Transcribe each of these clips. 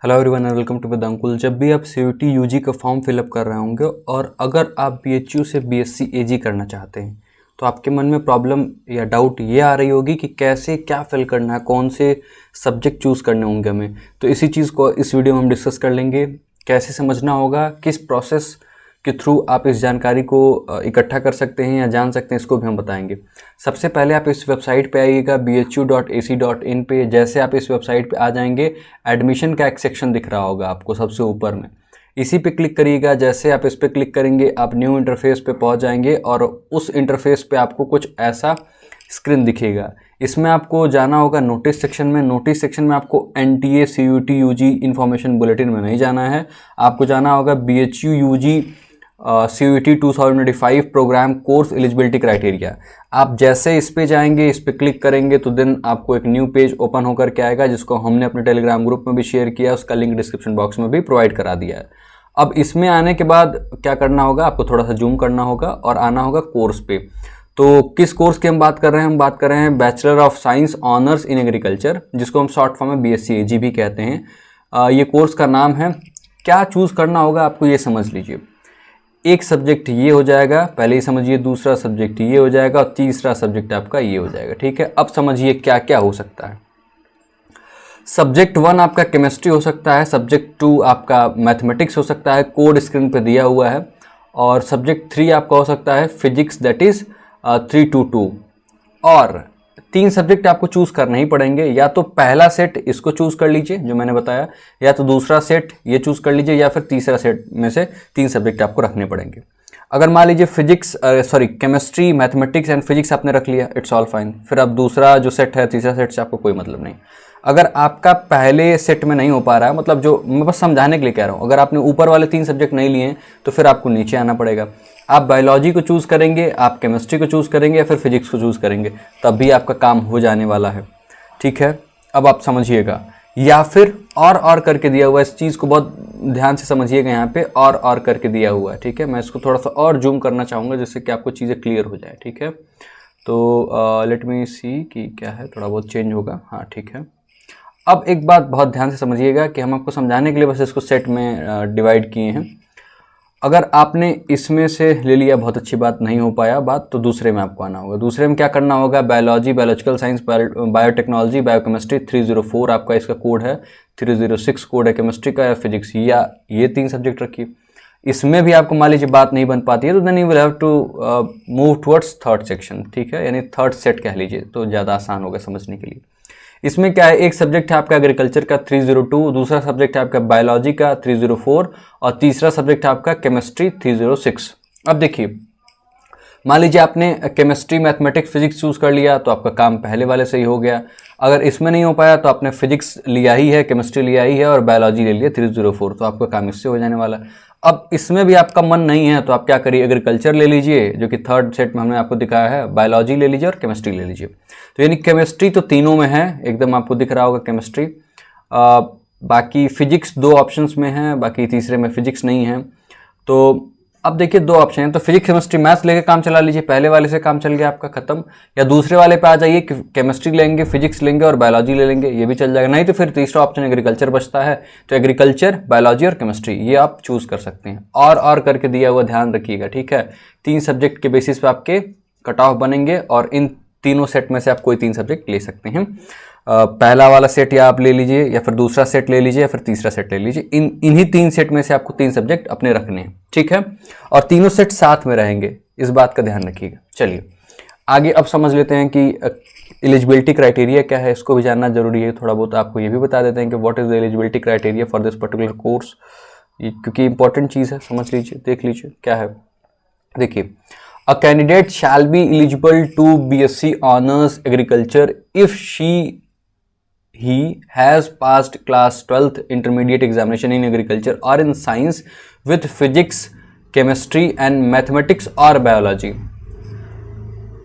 Hello everyone and welcome to Vedankul. जब भी आप सीयूटी यूजी का फॉर्म फिलअप कर रहे होंगे और अगर आप बीएचयू से बीएससी एजी करना चाहते हैं तो आपके मन में प्रॉब्लम या डाउट ये आ रही होगी कि कैसे क्या फिल करना है, कौन से सब्जेक्ट चूज़ करने होंगे हमें। तो इसी चीज़ को इस वीडियो में हम डिस्कस कर लेंगे, कैसे समझना होगा, किस प्रोसेस के थ्रू आप इस जानकारी को इकट्ठा कर सकते हैं या जान सकते हैं, इसको भी हम बताएंगे। सबसे पहले आप इस वेबसाइट पे आइएगा bhu.ac.in पे। जैसे आप इस वेबसाइट पे आ जाएंगे, एडमिशन का एक सेक्शन दिख रहा होगा आपको सबसे ऊपर में, इसी पे क्लिक करिएगा। जैसे आप इस पे क्लिक करेंगे आप न्यू इंटरफेस पे पहुंच जाएंगे और उस इंटरफेस पे आपको कुछ ऐसा स्क्रीन दिखेगा। इसमें आपको जाना होगा नोटिस सेक्शन में। नोटिस सेक्शन में आपको NTA CUT UG information bulletin में नहीं जाना है, आपको जाना होगा BHU UG CUT 2025 programme course eligibility criteria. आप जैसे इस पे जाएंगे, इस पे क्लिक करेंगे तो देन आपको एक न्यू पेज ओपन होकर के आएगा, जिसको हमने अपने टेलीग्राम ग्रुप में भी शेयर किया, उसका लिंक डिस्क्रिप्शन बॉक्स में भी प्रोवाइड करा दिया है। अब इसमें आने के बाद क्या करना होगा, आपको थोड़ा सा जूम करना होगा और आना होगा कोर्स पे। तो किस कोर्स की हम बात कर रहे हैं? हम बात कर रहे हैं bachelor of science honours in agriculture, जिसको हम शॉर्ट फॉर्म में BSc AG भी कहते हैं। ये कोर्स का नाम है। क्या चूज़ करना होगा आपको ये समझ लीजिए। एक सब्जेक्ट ये हो जाएगा, पहले ही समझिए, दूसरा सब्जेक्ट ये हो जाएगा और तीसरा सब्जेक्ट आपका ये हो जाएगा। ठीक है, अब समझिए क्या क्या हो सकता है। सब्जेक्ट 1 आपका केमिस्ट्री हो सकता है, सब्जेक्ट 2 आपका मैथमेटिक्स हो सकता है, कोड स्क्रीन पे दिया हुआ है, और सब्जेक्ट 3 आपका हो सकता है फिजिक्स, दैट इज 322। और 3 सब्जेक्ट आपको चूज़ करने ही पड़ेंगे। या तो पहला सेट इसको चूज़ कर लीजिए जो मैंने बताया, या तो दूसरा सेट ये चूज़ कर लीजिए, या फिर तीसरा सेट में से 3 सब्जेक्ट आपको रखने पड़ेंगे। अगर मान लीजिए केमिस्ट्री, मैथमेटिक्स एंड फिजिक्स आपने रख लिया, इट्स ऑल फाइन। फिर अब दूसरा जो सेट है, तीसरा सेट से आपको कोई मतलब नहीं। अगर आपका पहले सेट में नहीं हो पा रहा है, मतलब जो मैं बस समझाने के लिए कह रहा हूँ, अगर आपने ऊपर वाले 3 सब्जेक्ट नहीं लिए हैं तो फिर आपको नीचे आना पड़ेगा। आप बायोलॉजी को चूज़ करेंगे, आप केमिस्ट्री को चूज़ करेंगे, या फिर फिजिक्स को चूज़ करेंगे, तब भी आपका काम हो जाने वाला है। ठीक है, अब आप समझिएगा। या फिर और करके दिया हुआ है, इस चीज़ को बहुत ध्यान से समझिएगा, यहाँ पे और करके दिया हुआ है। ठीक है, मैं इसको थोड़ा सा और जूम करना चाहूँगा जिससे कि आपको चीज़ें क्लियर हो जाए। ठीक है, तो लेट मी सी कि क्या है, थोड़ा बहुत चेंज होगा। हाँ ठीक है। अब एक बात बहुत ध्यान से समझिएगा कि हम आपको समझाने के लिए बस इसको सेट में डिवाइड किए हैं। अगर आपने इसमें से ले लिया, बहुत अच्छी बात, नहीं हो पाया बात, तो दूसरे में आपको आना होगा। दूसरे में क्या करना होगा, biology, biological science, biotechnology, biochemistry 304 आपका इसका कोड है, 306 कोड है केमिस्ट्री का, या फिजिक्स, या ये 3 सब्जेक्ट रखिए। इसमें भी आपको मान लीजिए बात नहीं बन पाती है तो then you will have to move towards third section. ठीक है, यानी थर्ड सेट कह लीजिए तो ज़्यादा आसान होगा समझने के लिए। इसमें क्या है, एक सब्जेक्ट है आपका एग्रीकल्चर का 302, दूसरा सब्जेक्ट है आपका बायोलॉजी का 304, और तीसरा सब्जेक्ट है आपका केमिस्ट्री 306। अब देखिए, मान लीजिए आपने केमिस्ट्री, मैथमेटिक्स, फिजिक्स चूज़ कर लिया तो आपका काम पहले वाले से ही हो गया। अगर इसमें नहीं हो पाया तो आपने फिजिक्स लिया ही है, केमिस्ट्री लिया ही है, और बायोलॉजी ले लिया 304, तो आपका काम इससे हो जाने वाला है। अब इसमें भी आपका मन नहीं है तो आप क्या करिए, एग्रीकल्चर ले लीजिए जो कि थर्ड सेट में हमने आपको दिखाया है, बायोलॉजी ले लीजिए और केमिस्ट्री ले लीजिए। तो यानी केमिस्ट्री तो तीनों में है, एकदम आपको दिख रहा होगा केमिस्ट्री। बाकी फिजिक्स 2 ऑप्शंस में है, बाकी तीसरे में फिजिक्स नहीं है। तो अब देखिए 2 ऑप्शन हैं, तो फिजिक्स, केमिस्ट्री, मैथ्स लेके काम चला लीजिए, पहले वाले से काम चल गया आपका खत्म। या दूसरे वाले पे आ जाइए, केमिस्ट्री लेंगे, फिजिक्स लेंगे और बायोलॉजी ले लेंगे, ये भी चल जाएगा। नहीं तो फिर तीसरा ऑप्शन एग्रीकल्चर बचता है, तो एग्रीकल्चर, बायोलॉजी और केमिस्ट्री ये आप चूज कर सकते हैं। और करके दिया हुआ ध्यान रखिएगा। ठीक है, 3 सब्जेक्ट के बेसिस पे आपके कट ऑफ बनेंगे और इन तीनों सेट में से आप कोई 3 सब्जेक्ट ले सकते हैं। पहला वाला सेट या आप ले लीजिए, या फिर दूसरा सेट ले लीजिए, या फिर तीसरा सेट ले लीजिए। इन्हीं 3 सेट में से आपको 3 सब्जेक्ट अपने रखने हैं। ठीक है, और तीनों सेट साथ में रहेंगे, इस बात का ध्यान रखिएगा। चलिए आगे अब समझ लेते हैं कि एलिजिबिलिटी क्राइटेरिया क्या है, इसको भी जानना जरूरी है। थोड़ा बहुत आपको ये भी बता देते हैं कि what is the eligibility criteria for this particular course, क्योंकि इंपॉर्टेंट चीज़ है, समझ लीजिए, देख लीजिए क्या है। देखिए, a candidate shall be eligible to BSc honours agriculture if he has passed class 12th intermediate examination in agriculture or in science with physics, chemistry and mathematics or biology।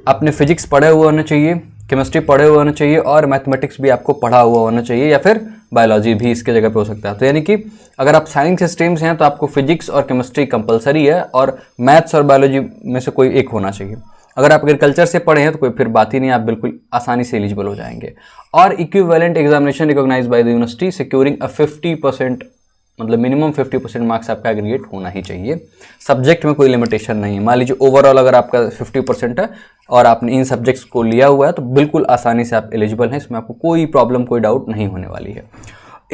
आपने फिजिक्स पढ़े हुए होना चाहिए, केमिस्ट्री पढ़े हुए होना चाहिए, और मैथमेटिक्स भी आपको पढ़ा हुआ होना चाहिए, या फिर बायोलॉजी भी इसके जगह पे हो सकता है। तो यानी कि अगर आप साइंस स्ट्रीम्स हैं तो आपको फिजिक्स और केमिस्ट्री कंपलसरी है, और मैथ्स और बायोलॉजी में से कोई एक होना चाहिए। अगर आप एग्रीकल्चर से पढ़े हैं तो कोई फिर बात ही नहीं, आप बिल्कुल आसानी से एलिजिबल हो जाएंगे। और equivalent examination recognise by the university securing a 50%, मतलब मिनिमम 50% मार्क्स आपका एग्रीगेट होना ही चाहिए। सब्जेक्ट में कोई लिमिटेशन नहीं है। मान लीजिए ओवरऑल अगर आपका 50% है और आपने इन सब्जेक्ट्स को लिया हुआ है तो बिल्कुल आसानी से आप एलिजिबल हैं, इसमें आपको कोई प्रॉब्लम, कोई डाउट नहीं होने वाली है।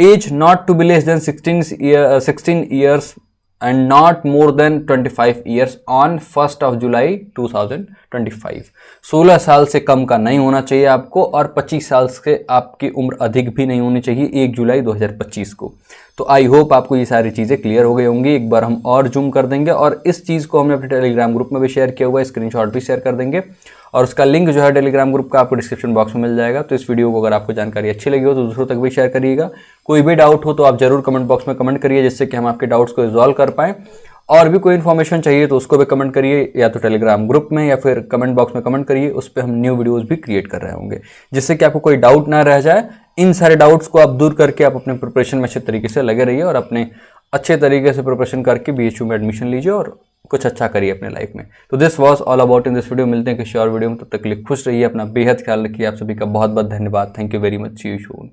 Age not to be less than 16 years and not more than 25 years on 1 July 2025। 16 साल से कम का नहीं होना चाहिए आपको, और 25 साल से आपकी उम्र अधिक भी नहीं होनी चाहिए 1 जुलाई 2025 को। तो आई होप आपको ये सारी चीज़ें क्लियर हो गई होंगी। एक बार हम और जूम कर देंगे, और इस चीज़ को हमने अपने टेलीग्राम ग्रुप में भी शेयर किया हुआ है, स्क्रीनशॉट भी शेयर कर देंगे, और उसका लिंक जो है टेलीग्राम ग्रुप का आपको डिस्क्रिप्शन बॉक्स में मिल जाएगा। तो इस वीडियो को अगर आपको जानकारी अच्छी लगी हो तो दूसरों तक भी शेयर करिएगा। कोई भी डाउट हो तो आप जरूर कमेंट बॉक्स में कमेंट करिए, जिससे कि हम आपके डाउट्स को रिजॉल्व कर पाएँ। और भी कोई इन्फॉर्मेशन चाहिए तो उसको भी कमेंट करिए, या तो टेलीग्राम ग्रुप में या फिर कमेंट बॉक्स में कमेंट करिए, उस पर हम न्यू वीडियोस भी क्रिएट कर रहे होंगे, जिससे कि आपको कोई डाउट ना रह जाए। इन सारे डाउट्स को आप दूर करके आप अपने प्रिपरेशन में अच्छे तरीके से लगे रहिए, और अपने अच्छे तरीके से प्रिपरेशन करके BHU में एडमिशन लीजिए और कुछ अच्छा करिए अपने लाइफ में। तो this was all about in this video. मिलते हैं किसी और वीडियो में, तब तक के लिए खुश रहिए, अपना बेहद ख्याल रखिए। आप सभी का बहुत बहुत धन्यवाद। Thank you very much. See you soon.